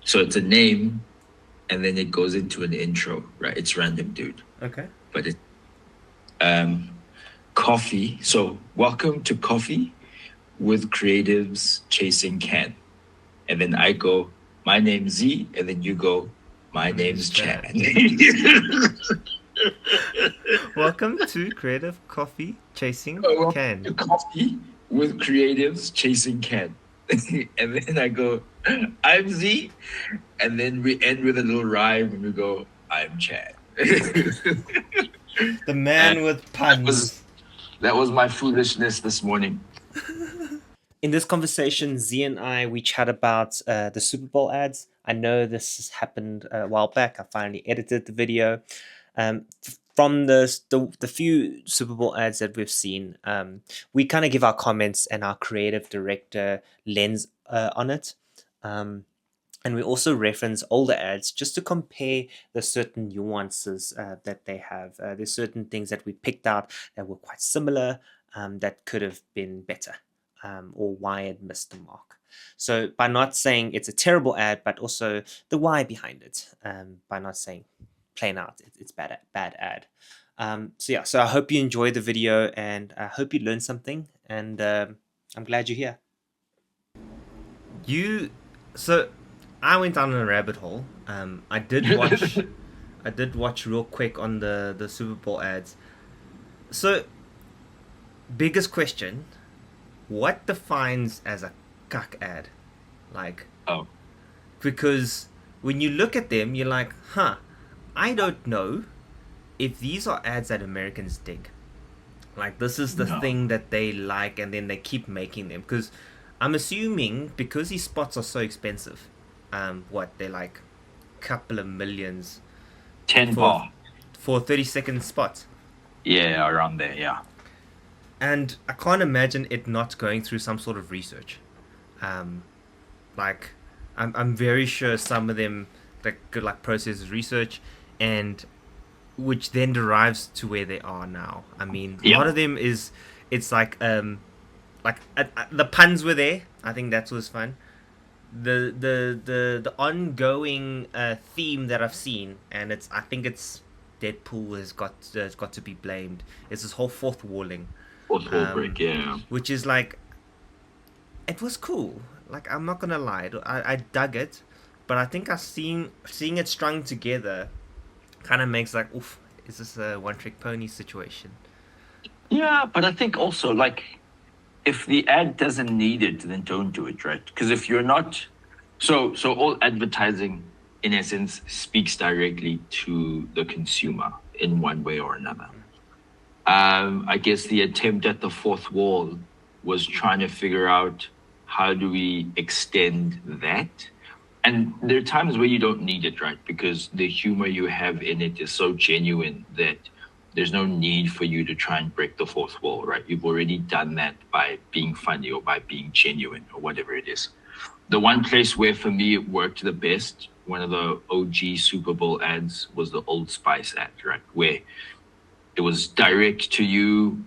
So it's a name, and then it goes into an intro, right? It's random, dude. Okay. But it um coffee. So welcome to Coffee with Creatives Chasing Can. And then I go, my name's Z, and then you go, my My name's name's Chad. Chad. Welcome to Creative Coffee Chasing Welcome Can. to Coffee with Creatives Chasing Can. And then I go, I'm Z, and then we end with a little rhyme and we go, I'm Chad. The And man with that was puns. that was my foolishness this morning. In this conversation, Z and we chat about the Super Bowl ads. I know this has happened a while back. I finally edited the video. From the few Super Bowl ads that we've seen, we kind of give our comments and our creative director lens on it. And we also reference older ads just to compare the certain nuances that they have. There's certain things that we picked out that were quite similar, that could have been better, or why it missed the mark. So by not saying it's a terrible ad, but also the why behind it, by not saying plain out it's bad ad. So I hope you enjoy the video, and I hope you learned something, and I'm glad you're here. You so I went down a rabbit hole. I did watch real quick on the Super Bowl ads. So biggest question: what defines as a cuck ad? Like, Oh, because when you look at them, you're like, huh, I don't know if these are ads that Americans dig. Like, this is the no. thing that they like, and then they keep making them. Because I'm assuming because these spots are so expensive, what they're like, couple of millions 10 for bar. 30-second spot. Yeah, around there, yeah. And I can't imagine it not going through some sort of research. Um, like, I'm very sure some of them like could like process research, and which then derives to where they are now. I mean, a lot Yeah. of them is it's like the puns were there. I think that was fun. The ongoing theme that I've seen, and I think it's Deadpool has got to be blamed. It's this whole fourth walling, Fourth wall break, um, yeah. which is like it was cool. Like, I'm not gonna lie, I dug it, but I think I seeing it strung together kind of makes like, oof, is this a one trick pony situation? Yeah, but I think also like if the ad doesn't need it, then don't do it, right? Because if you're not so all advertising in essence speaks directly to the consumer in one way or another. I guess the attempt at the fourth wall was trying to figure out how do we extend that. And there are times where you don't need it, right? Because the humor you have in it is so genuine that there's no need for you to try and break the fourth wall, right? You've already done that by being funny or by being genuine or whatever it is. The one place where for me it worked the best, one of the OG Super Bowl ads was the Old Spice ad, right? Where it was direct to you,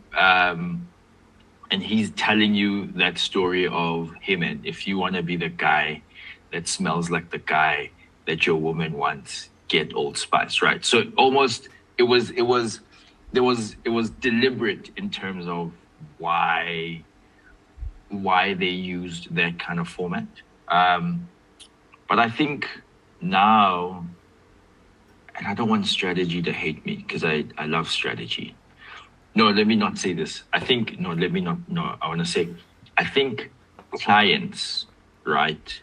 and he's telling you that story of him. And if you want to be the guy that smells like the guy that your woman wants, get Old Spice, right? So almost it was deliberate in terms of why they used that kind of format. Um, but I think now, and I don't want strategy to hate me because I love strategy. No, let me not say this. I think, no, let me not, no, I want to say, I think clients, right,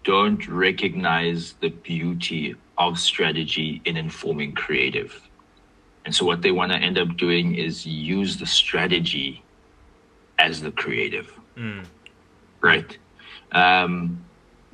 don't recognize the beauty of strategy in informing creative. And so what they want to end up doing is use the strategy as the creative, Mm. right? Um,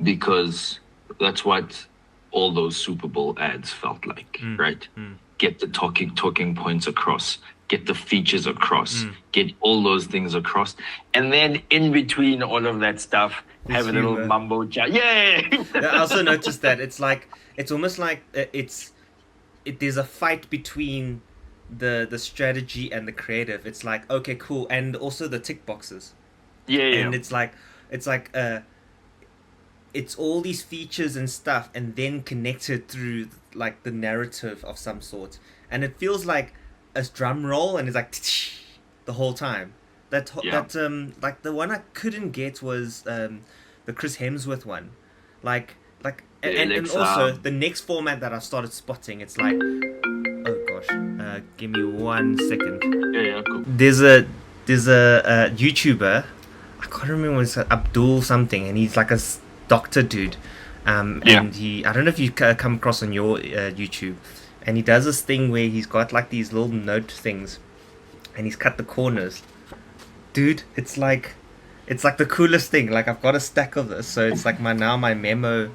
because that's what all those Super Bowl ads felt like, Mm. right? Mm. Get the talking points across, get the features across, Mm. get all those things across, and then in between all of that stuff, There's have a little humor. mumbo chat. Yeah. Yeah, I also noticed that it's like it's almost like there's a fight between the strategy and the creative. It's like, okay, cool, and also the tick boxes, Yeah, and yeah. it's like it's all these features and stuff, and then connected through like the narrative of some sort, and it feels like a drum roll, and it's like the whole time. Yeah. That like the one I couldn't get was the Chris Hemsworth one, The and also Alexa. the next format that I started spotting, it's like, oh gosh, give me 1 second. Yeah, yeah, cool. There's a YouTuber, I can't remember what it's Abdul something, and he's like a doctor dude, Yeah. and I don't know if you come across on your YouTube, and he does this thing where he's got like these little note things, and he's cut the corners, dude. It's like the coolest thing. Like I've got a stack of this, so it's like my memo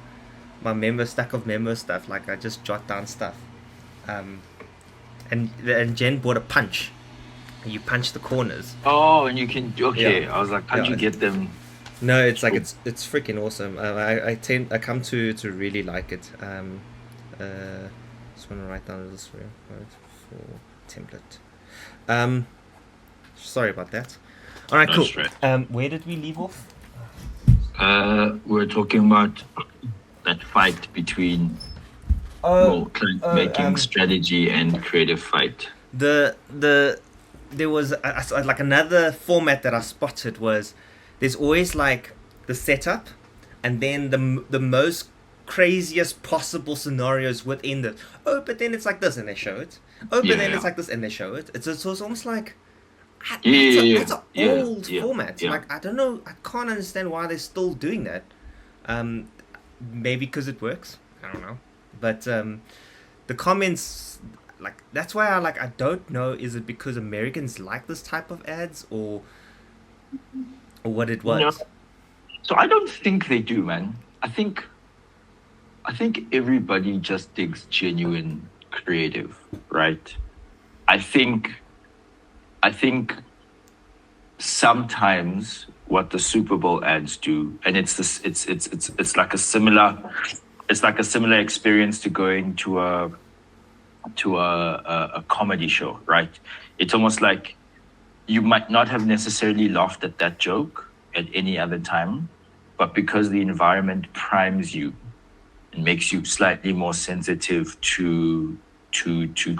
stack of memo stuff. Like I just jot down stuff, um, and Jen bought a punch. You punch the corners. Oh, and you can. Okay, Yeah, I was like, how'd yeah. you get them? No, it's like Cool. it's freaking awesome. I come to really like it. Just want to write down this word for template. Um, Sorry about that. All right, cool. That's right. Where did we leave off? We're talking about that fight between Oh, making strategy and creative fight. there was like another format that I spotted was there's always like the setup, and then the most craziest possible scenarios within the, oh, but then it's like this and they show it, oh, but Yeah, then yeah, it's like this and they show it. It's almost like yeah, yeah, yeah, that's an yeah, old yeah, format. yeah. Like I don't know, I can't understand why they're still doing that. Um, Maybe because it works. I don't know, but the comments, like that's why I don't know, is it because Americans like this type of ads, or what it No, was. so I don't think they do, man. I think everybody just digs genuine creative, right? I think I think sometimes what the Super Bowl ads do, and it's this, it's like a similar experience to going to a comedy show, right? It's almost like you might not have necessarily laughed at that joke at any other time, but because the environment primes you and makes you slightly more sensitive to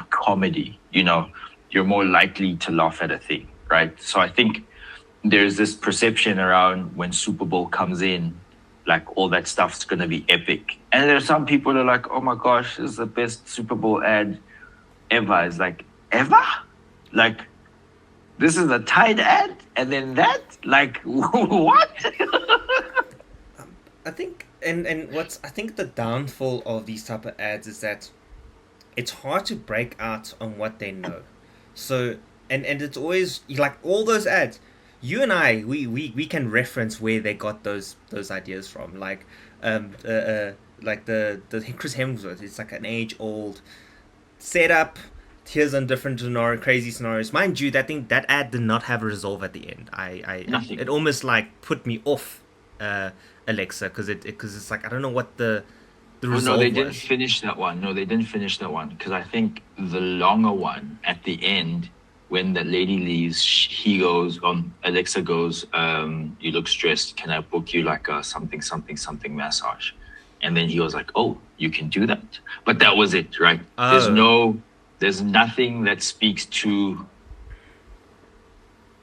comedy, you're more likely to laugh at a thing, right? So I think there's this perception around when Super Bowl comes in, like all that stuff's gonna be epic. And there's some people that are like, oh my gosh, this is the best Super Bowl ad ever. It's like, ever? Like, this is a Tide ad? And then that? Like, what? I think, and what's I think the downfall of these type of ads is that it's hard to break out on what they know. So, and it's always like all those ads. You and I, we can reference where they got those ideas from. Like the Chris Hemsworth. It's like an age old setup. Here's on different crazy scenarios. Mind you, that thing, that ad did not have a resolve at the end. Nothing. It almost like put me off Alexa, because it's like I don't know what the Oh no, resolve they didn't was. finish that one. No, they didn't finish that one because I think the longer one at the end, when that lady leaves, he goes, Alexa goes, you look stressed. Can I book you like a something something something massage? And then he was like, oh, you can do that. But that was it, right? Oh, There's nothing that speaks to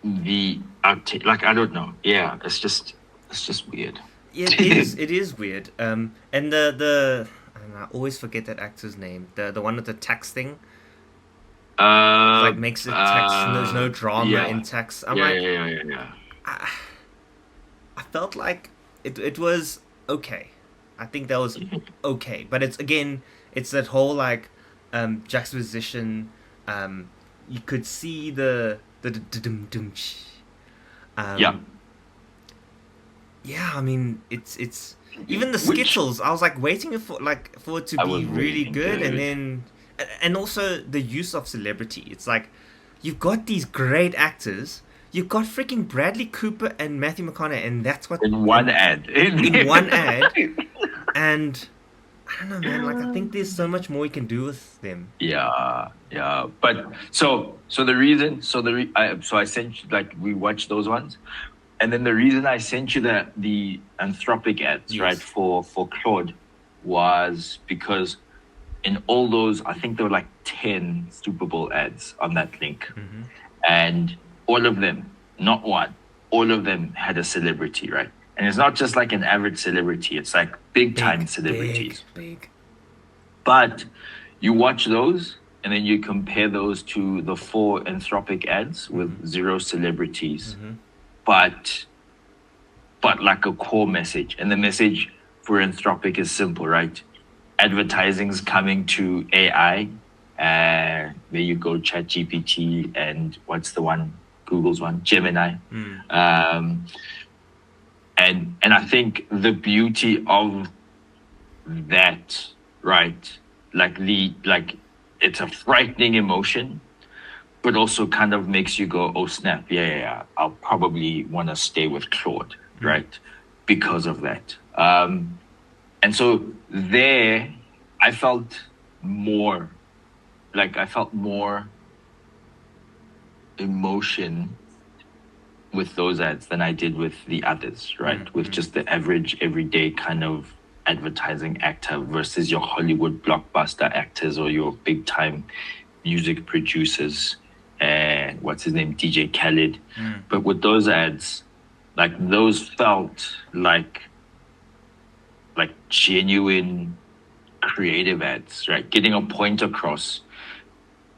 the like I don't know. Yeah, it's just weird. yeah, it is weird. And and I always forget that actor's name. The one with the tax thing, Uh, like makes it tax. There's no drama yeah, in tax. I'm yeah, like, yeah, yeah, yeah, yeah. I, I felt like it was okay. I think that was okay, but it's again, it's that whole like juxtaposition. You could see Yeah. um yeah, I mean it's even the Which skittles. I was like waiting for it to I was be really waiting, good, and dude. then and also the use of celebrity. It's like you've got these great actors. You've got freaking Bradley Cooper and Matthew McConaughey, and that's what In one ad. in one ad. And I don't know, man. Like I think there's so much more you can do with them. Yeah, yeah. But so the reason, so I sent you, like we watched those ones. And then the reason I sent you the Anthropic ads, Yes. right, for Claude was because in all those, I think there were like 10 Super Bowl ads on that link. And all of them, not one, all of them had a celebrity, right? And it's not just like an average celebrity, it's like big time celebrities. Big. But you watch those and then you compare those to the 4 Anthropic ads with 0 celebrities, but like a core message. And the message for Anthropic is simple, right? Advertising's coming to AI. There you go, ChatGPT, and what's the one? Google's one, Gemini. And I think the beauty of that, right? Like it's a frightening emotion, but also kind of makes you go, oh snap, yeah. I'll probably want to stay with Claude, right? Because of that. And so there, I felt more emotion with those ads than I did with the others, right? With just the average, everyday kind of advertising actor versus your Hollywood blockbuster actors or your big time music producers, and what's his name, DJ Khaled. But with those ads, like those felt like genuine creative ads, right? Getting a point across.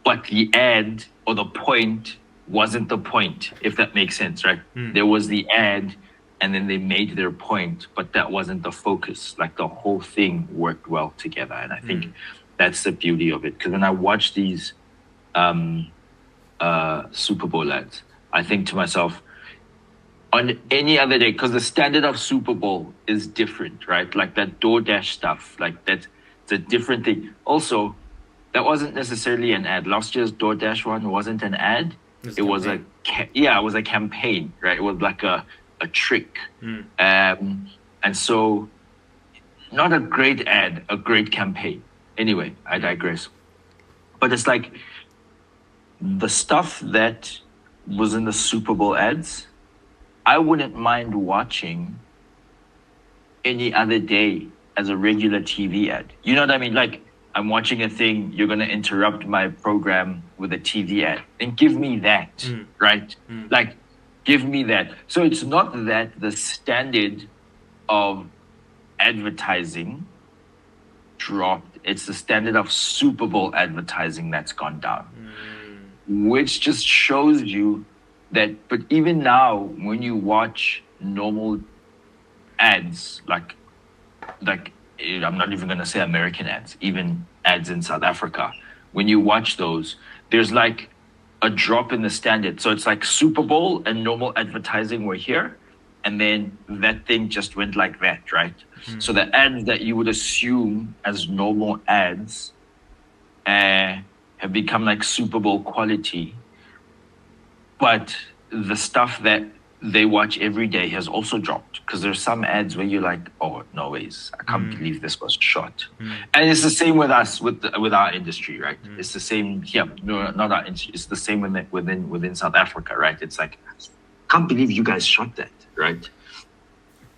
But the ad or the point wasn't the point, if that makes sense, right? There was the ad and then they made their point, but that wasn't the focus. Like the whole thing worked well together. And I think that's the beauty of it. Because when I watch these Super Bowl ads, I think to myself, on any other day, because the standard of Super Bowl is different, right? Like that DoorDash stuff, like that's a different thing. Also, that wasn't necessarily an ad. Last year's DoorDash one wasn't an ad. It was a campaign, right? It was like a trick. And so not a great ad, a great campaign. Anyway, I digress. But it's like the stuff that was in the Super Bowl ads, I wouldn't mind watching any other day as a regular TV ad. You know what I mean? Like, I'm watching a thing, you're going to interrupt my program with a TV ad. And give me that, right? Like, give me that. So it's not that the standard of advertising dropped. It's the standard of Super Bowl advertising that's gone down. Which just shows you that, but even now, when you watch normal ads, like I'm not even going to say American ads, even ads in South Africa, when you watch those, there's like a drop in the standard. So it's like Super Bowl and normal advertising were here, and then that thing just went like that, right? So the ads that you would assume as normal ads have become like Super Bowl quality. But the stuff that they watch every day has also dropped, because there's some ads where you're like, oh, no ways, I can't believe this was shot. And it's the same with us, with our industry, right? It's the same here. No, not our industry. It's the same within South Africa, right? It's like, can't believe you guys shot that, right?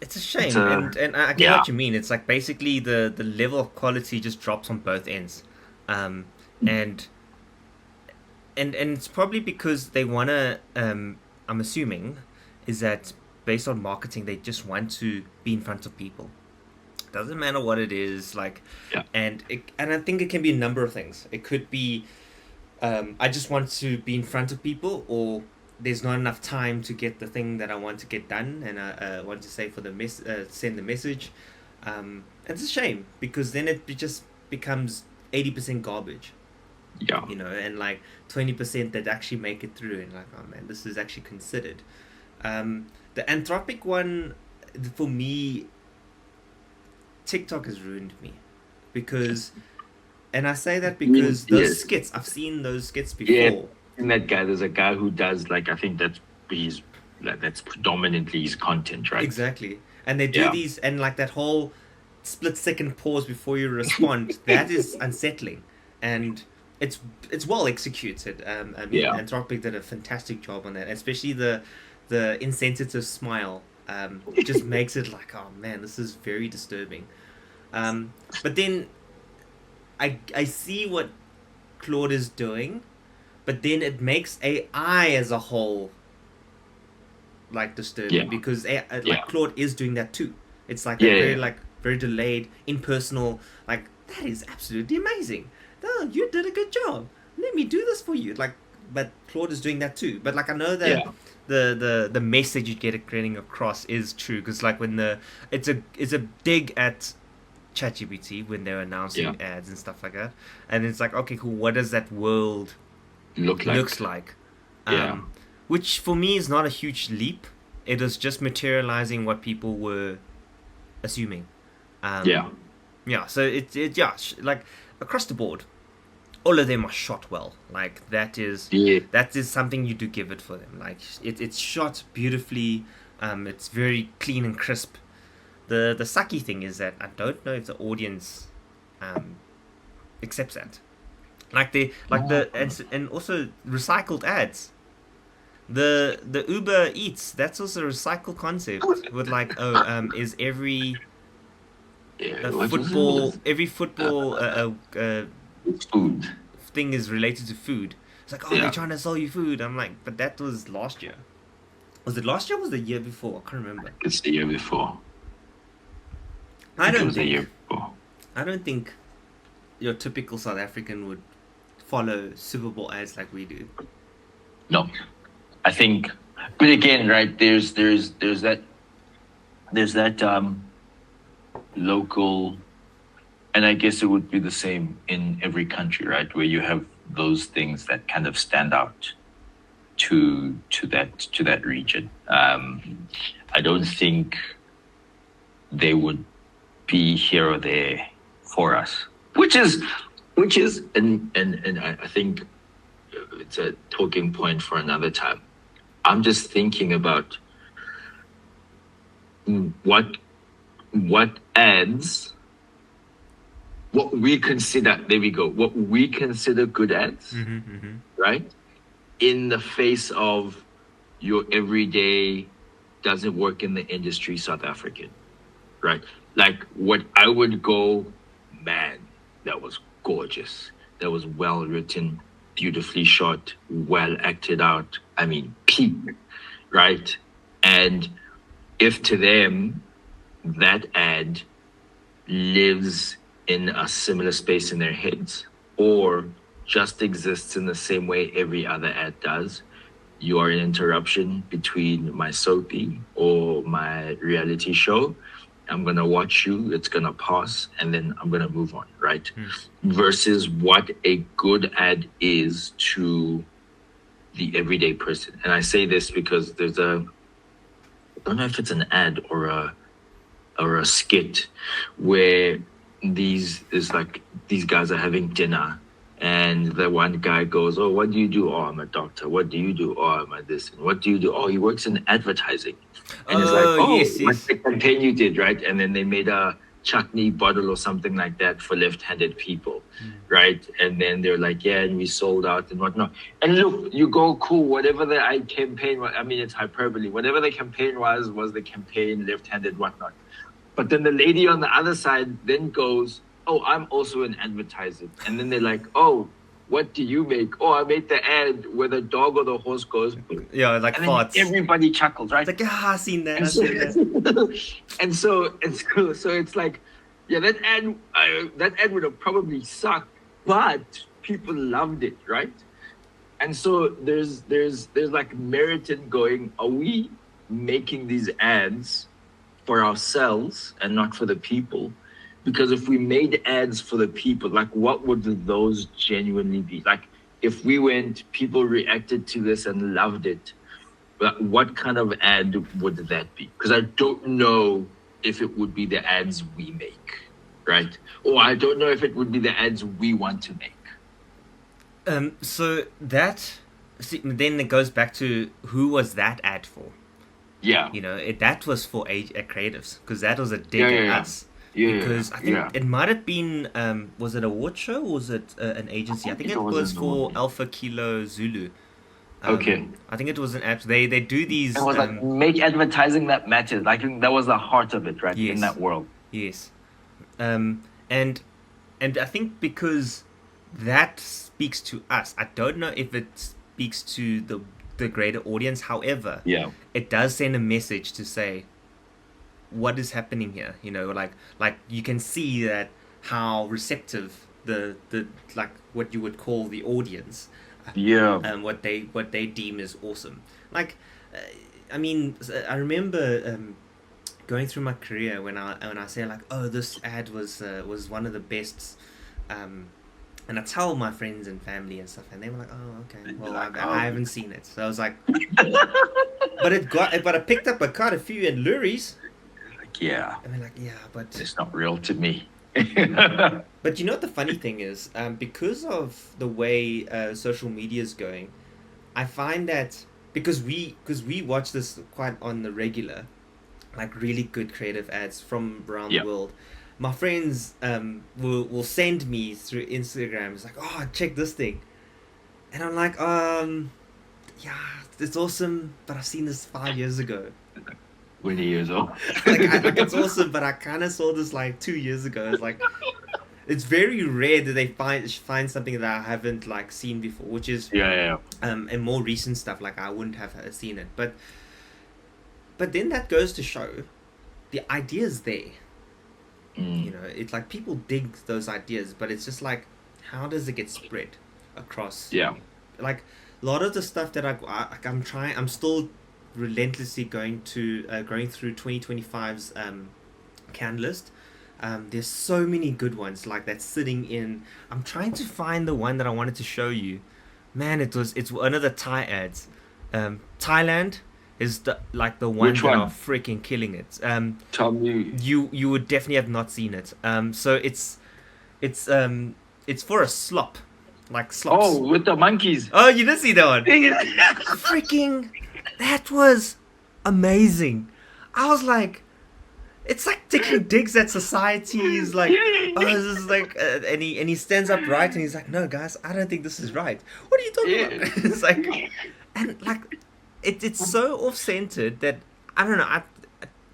It's a shame, and I get what you mean. It's like basically the level of quality just drops on both ends, and it's probably because they wanna. I'm assuming is that based on marketing, they just want to be in front of people. Doesn't matter what it is, like, and I think it can be a number of things. It could be, I just want to be in front of people, or there's not enough time to get the thing that I want to get done, and I want to say for the send the message. It's a shame, because then it just becomes 80% garbage. Yeah. You know, and like 20% that actually make it through, and like, oh man, this is actually considered. The Anthropic one, for me, TikTok has ruined me, because, and I say that because those skits, I've seen those skits before. Yeah, and that guy, there's a guy who does, like, I think that's predominantly his content, right? Exactly. And they do these, and like that whole split-second pause before you respond, that is unsettling, and it's well executed. I mean, Anthropic did a fantastic job on that, especially the the insensitive smile just makes it like, oh man, this is very disturbing. But then I see what Claude is doing, but then it makes AI as a whole like disturbing Yeah. because like Yeah. Claude is doing that too. It's like Yeah, a yeah, very yeah. like very delayed, impersonal. Like that is absolutely amazing. Oh, you did a good job. Let me do this for you. Like, but Claude is doing that too. But like I know that Yeah. the message you get getting across is true because like when it's a dig at ChatGPT when they're Yeah. announcing ads and stuff like that, and it's like okay, cool. What does that world Look looks like. like? Yeah. Um, which for me is not a huge leap. It is just materializing what people were assuming. Yeah. Yeah, so yeah, like across the board, all of them are shot well. Like Yeah. that is something you do give it for them. Like it's shot beautifully. It's very clean and crisp. The sucky thing is that I don't know if the audience um, accepts that. And also recycled ads. The Uber Eats, that's also a recycled concept with like is Yeah. What was it? Was every football food. thing is related to food. It's like, oh, they're Yeah. trying to sell you food. I'm like, but that was last year. Was it last year? Or was it the year before? I can't remember. It's the year before. I It don't was the think year before. I don't think your typical South African would follow Super Bowl ads like we do. No. I think, but again, right, there's that local, and I guess it would be the same in every country, right, where you have those things that kind of stand out to that region. I don't think they would be here or there for us, which is and I think it's a talking point for another time. I'm just thinking about what ads, what we consider, there we go, what we consider good ads, right? In the face of your everyday doesn't work in the industry South African, right? Like what I would go, man, that was gorgeous. That was well written, beautifully shot, well acted out. I mean, peak, right? And if to them that ad lives in a similar space in their heads or just exists in the same way every other ad does, you are an interruption between my soapy or my reality show. I'm going to watch you, it's going to pass, and then I'm going to move on, right? Versus what a good ad is to the everyday person. And I say this because I don't know if it's an ad or a skit where these guys are having dinner and the one guy goes, oh, what do you do? Oh, I'm a doctor. What do you do? Oh, I'm a this. And what do you do? Oh, he works in advertising. And it's like, oh, yes, what's the campaign you did, right? And then they made a chutney bottle or something like that for left-handed people, right? And then they're like, yeah, and we sold out and whatnot. And look, you go, cool, whatever the campaign was, I mean, it's hyperbole. Whatever the campaign was the campaign, left-handed, whatnot. But then the lady on the other side then goes, oh, I'm also an advertiser. And then they're like, oh, what do you make? Oh, I made the ad where the dog or the horse goes. Yeah, like And then farts. everybody chuckles, right? It's like, I've seen that. And I've seen that. and so it's like, yeah, that ad would have probably sucked, but people loved it, right? And so there's like merit in going, are we making these ads for ourselves and not for the people? Because if we made ads for the people, like what would those genuinely be? Like if we went, people reacted to this and loved it, but what kind of ad would that be? Because I don't know if it would be the ads we make, right? Or I don't know if it would be the ads we want to make. So then it goes back to who was that ad for? Yeah. You know, that was for creatives because that was a dig at us. Yeah, because I think it might have been, was it a award show or was it an agency? I think it was for Alpha Kilo Zulu. Okay. I think it was an app. They do It these. was like make advertising that matters. I think that was the heart of it, right? In Yes, that world. yes. Um, and I think because that speaks to us. I don't know if it speaks to the greater audience. However, Yeah. it does send a message to say what is happening here. You know, like you can see that how receptive the like what you would call the audience, Yeah. what they deem is awesome. Like, uh, I mean, I remember going through my career when I say like, oh, this ad was one of the best, um, and I tell my friends and family and stuff, and they were like, oh, okay, And you're well, like, I haven't seen it, so I was like, but I picked up quite a few in Lurie's. like, yeah, I mean, like, yeah, but it's not real to me. Yeah. you know what the funny thing is, because of the way social media is going, I find that because we watch this quite on the regular, like really good creative ads from around the world. My friends will send me through Instagram. It's like, oh, check this thing, and I'm like, yeah, it's awesome, but I've seen this 5 years ago. 20 years old. Like it's awesome, but I kind of saw this like 2 years ago. It's like it's very rare that they find something that I haven't like seen before, which is Yeah. and more recent stuff. Like I wouldn't have seen it, but then that goes to show the idea's there. You Mm. know, it's like people dig those ideas, but it's just like, how does it get spread across? Yeah. Like a lot of the stuff that I'm still relentlessly going through 2025's can list. There's so many good ones like that sitting in. I'm trying to find the one that I wanted to show you. Man, it's one of the Thai ads. Thailand is the one Which that are one? freaking killing it. Tell me. You would definitely have not seen it. So it's it's for a slop, like slops. Oh, with the monkeys. Oh, you did see that one. Yeah. Freaking, that was amazing. I was like, it's like taking digs at society. He's like, oh, this is like, and he stands up right, and he's like, no, guys, I don't think this is right. What are you talking about? It's like, and like, it's so off centered that I don't know.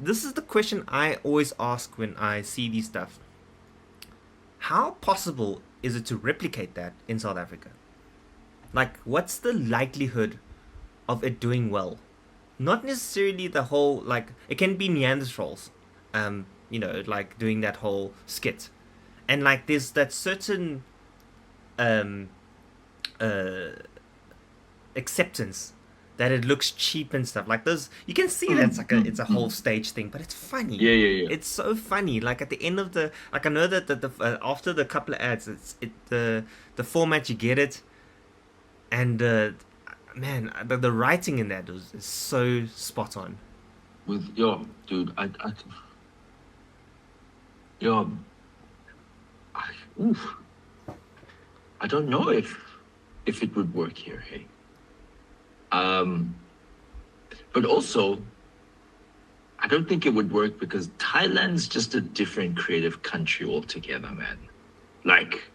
This is the question I always ask when I see these stuff. How possible is it to replicate that in South Africa? Like, what's the likelihood of it doing well? Not necessarily the whole, like, it can be Neanderthals, you know, like doing that whole skit. And like there's that certain um uh acceptance that it looks cheap and stuff. Like those you can see that's like it's a whole stage thing, but it's funny. Yeah. It's so funny. Like at the end of the like I know that the after the couple of ads, the format you get it, and man, the writing in that is so spot on. With yo, dude, yo, I, oof, I don't know if it would work here. Hey, um, but also, I don't think it would work because Thailand's just a different creative country altogether, man. Like,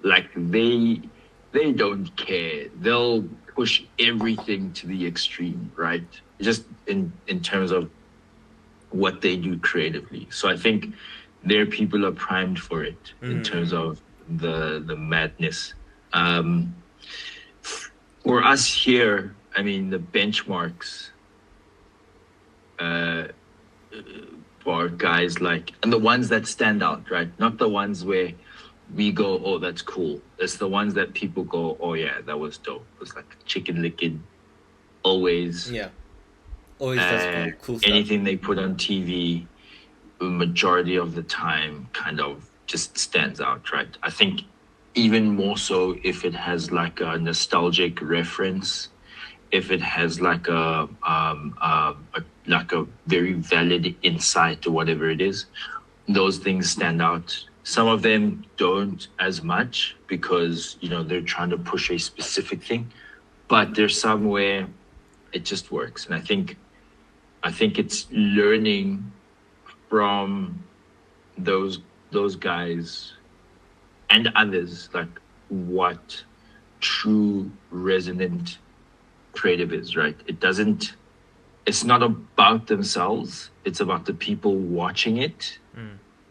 like they don't care. They'll push everything to the extreme, right? Just in terms of what they do creatively. So I think their people are primed for it in terms of the madness. Um, for us here, I mean, the benchmarks uh, for guys like, and the ones that stand out, right? Not the ones where we go, oh, that's cool. It's the ones that people go, oh yeah, that was dope. It's like Chicken Licken, always. Yeah. Always does cool stuff. Anything they put on TV, the majority of the time, kind of just stands out, right? I think even more so if it has like a nostalgic reference, if it has like like a very valid insight or whatever it is, those things stand out. Some of them don't as much because they're trying to push a specific thing, but there's some where it just works, and I think it's learning from those guys and others, like what true resonant creative is, right? It's not about themselves. It's about the people watching it.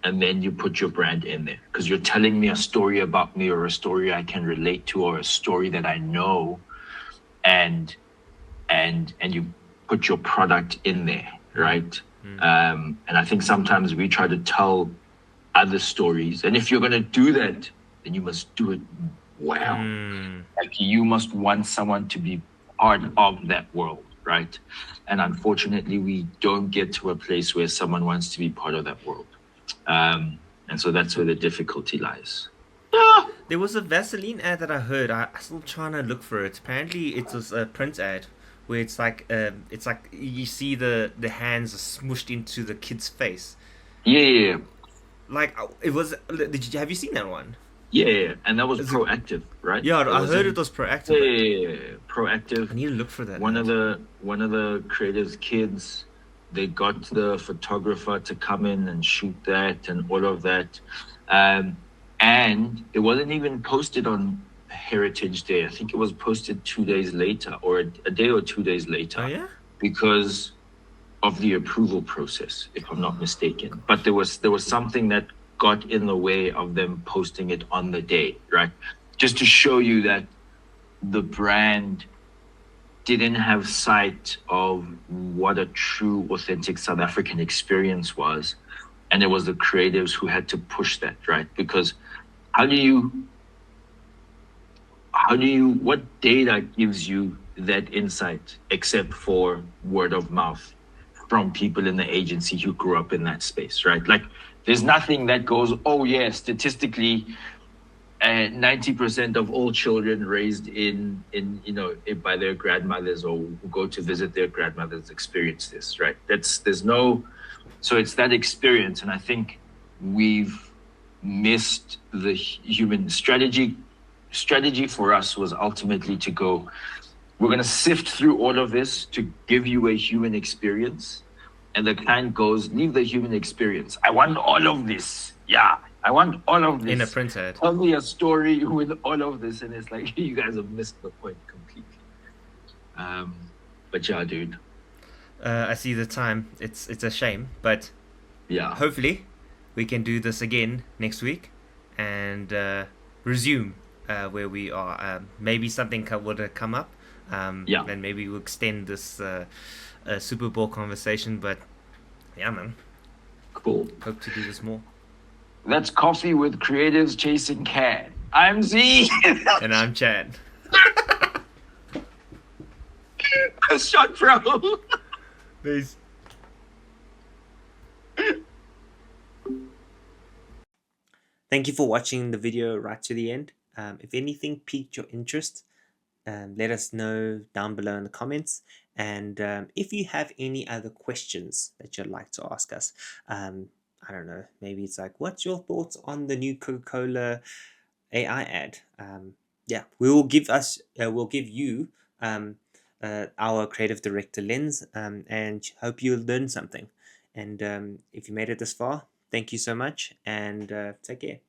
And then you put your brand in there because you're telling me a story about me or a story I can relate to or a story that I know, and you put your product in there, right? And I think sometimes we try to tell other stories, and if you're going to do that, then you must do it well. Like you must want someone to be part of that world, right? And unfortunately, we don't get to a place where someone wants to be part of that world. And so that's where the difficulty lies. There was a Vaseline ad that I heard. I'm still trying to look for it. Apparently, it was a print ad where it's like you see the hands smushed into the kid's face. Yeah. Like it was. Have you seen that one? Yeah, and that was Proactive, right? Yeah, I heard it was Proactive. Yeah, Proactive. I need to look for that. One of the creators' kids, they got the photographer to come in and shoot that and all of that, and it wasn't even posted on Heritage Day. I think it was posted 2 days later, or a day or 2 days later. Oh yeah, because of the approval process, if I'm not mistaken. But there was something that got in the way of them posting it on the day, right? Just to show you that the brand didn't have sight of what a true, authentic South African experience was. And it was the creatives who had to push that, right? Because what data gives you that insight except for word of mouth from people in the agency who grew up in that space, right? Like there's nothing that goes, oh yeah, statistically, 90% of all children raised by their grandmothers or who go to visit their grandmothers experience this, right? So it's that experience. And I think we've missed the human strategy. Strategy for us was ultimately to go, we're going to sift through all of this to give you a human experience. And the client goes, leave the human experience. I want all of this. Yeah, I want all of this. in a print ad. Tell me a story with all of this. And it's like, you guys have missed the point completely. But yeah, dude. I see the time. It's a shame, but yeah, hopefully we can do this again next week and resume where we are. Maybe something would come up. And maybe we'll extend this Super Bowl conversation. But yeah, man. Cool. Hope to do this more. That's Coffee with Creatives Chasing Cat. I'm Z. And I'm Chad. Shot, bro. Peace. Thank you for watching the video right to the end. If anything piqued your interest, let us know down below in the comments. And if you have any other questions that you'd like to ask us, I don't know, maybe it's like, what's your thoughts on the new Coca-Cola AI ad? Yeah, we'll give you our creative director lens, and hope you learned something. And if you made it this far, thank you so much, and take care.